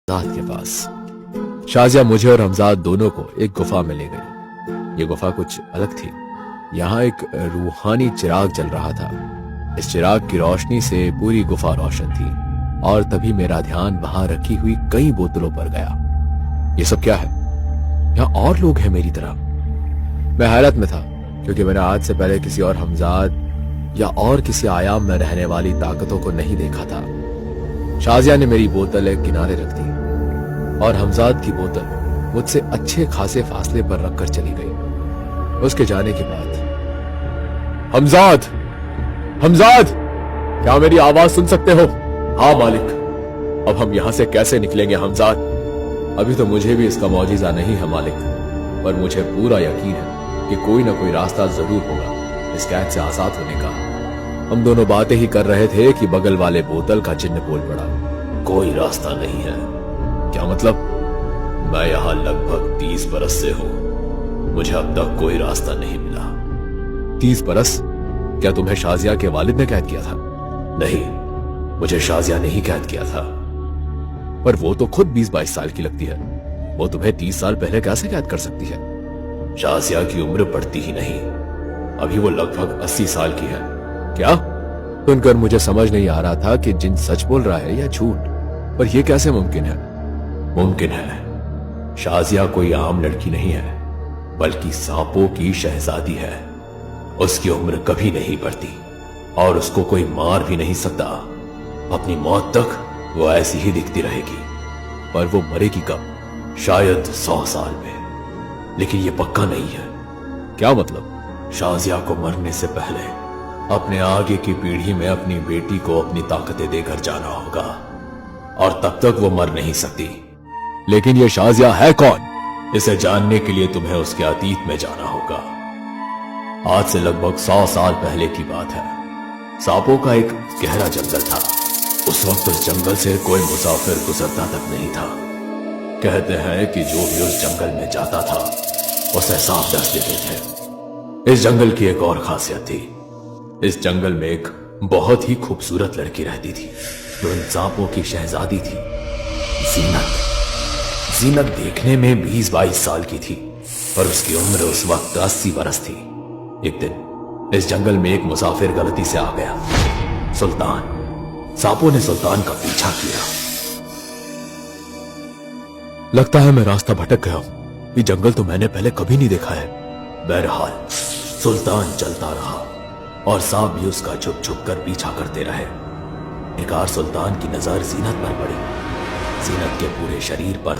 हमजाद के पास। शाजिया मुझे और हमजाद दोनों को एक गुफा में ले गई। ये गुफा कुछ अलग थी। यहाँ एक रूहानी चिराग जल रहा था। इस चिराग की रोशनी से पूरी गुफा रोशन थी और तभी मेरा ध्यान वहां रखी हुई कई बोतलों पर गया। ये सब क्या है? यहाँ और लोग हैं मेरी तरह। मैं हैरत में था क्योंकि मैंने आज से पहले किसी और हमजाद या और किसी आयाम में रहने वाली ताकतों को नहीं देखा था। शाजिया ने मेरी बोतल एक किनारे रख दी और हमजाद की बोतल मुझसे अच्छे खासे फासले पर रखकर चली गई। उसके जाने के बाद हमजाद, हमजाद, क्या मेरी आवाज सुन सकते हो? हाँ मालिक। अब हम यहां से कैसे निकलेंगे हमजाद? अभी तो मुझे भी इसका मौजिजा नहीं है मालिक, पर मुझे पूरा यकीन है कि कोई ना कोई रास्ता जरूर होगा इस कैद से आजाद होने का। हम दोनों बातें ही कर रहे थे कि बगल वाले बोतल का चिन्ह बोल पड़ा। कोई रास्ता नहीं है? क्या मतलब? मैं यहां लगभग 30 बरस से हूं, मुझे अब तक कोई रास्ता नहीं मिला। 30 बरस? क्या तुम्हें शाजिया के वालिद ने कैद किया था? नहीं, मुझे शाजिया ने ही कैद किया था। पर वो तो खुद 20-22 साल की लगती है। वो तुम्हें 30 साल पहले कैसे कैद कर सकती है? शाजिया की उम्र बढ़ती ही नहीं, अभी वो लगभग 80 साल की है। क्या? सुनकर मुझे समझ नहीं आ रहा था कि जिन सच बोल रहा है या झूठ, पर यह कैसे मुमकिन है? मुमकिन है। शाजिया कोई आम लड़की नहीं है, बल्कि सांपों की शहजादी है। उसकी उम्र कभी नहीं बढ़ती और उसको कोई मार भी नहीं सकता। अपनी मौत तक वो ऐसी ही दिखती रहेगी। पर वो मरेगी कब? शायद 100 साल में, लेकिन ये पक्का नहीं है। क्या मतलब? शाजिया को मरने से पहले अपने आगे की पीढ़ी में अपनी बेटी को अपनी ताकतें देकर जाना होगा और तब तक वो मर नहीं सकती। लेकिन ये शाजिया है कौन? इसे जानने के लिए तुम्हें उसके अतीत में जाना होगा। आज से लगभग 100 साल पहले की बात है। सांपों का एक गहरा जंगल था। उस वक्त उस जंगल से कोई मुसाफिर गुजरता तक नहीं था। कहते हैं कि जो भी उस जंगल में जाता था उसे सांप डस लेते थे। इस जंगल की एक और खासियत थी। इस जंगल में एक बहुत ही खूबसूरत लड़की रहती थी जो इन सांपों की शहजादी थी। जीनत। जीनत देखने में 20-22 साल की थी, पर उसकी उम्र उस वक्त 80 बरस थी। एक दिन इस जंगल में एक मुसाफिर गलती से आ गया। सुल्तान। सांपों ने सुल्तान का पीछा किया। लगता है मैं रास्ता भटक गया हूं। ये जंगल तो मैंने पहले कभी नहीं देखा है। बहरहाल सुल्तान चलता रहा और सांप भी उसका छुप छुप कर पीछा करते रहे। एक बार सुल्तान की नजर जीनत पर पड़ी। जीनत के पूरे शरीर पर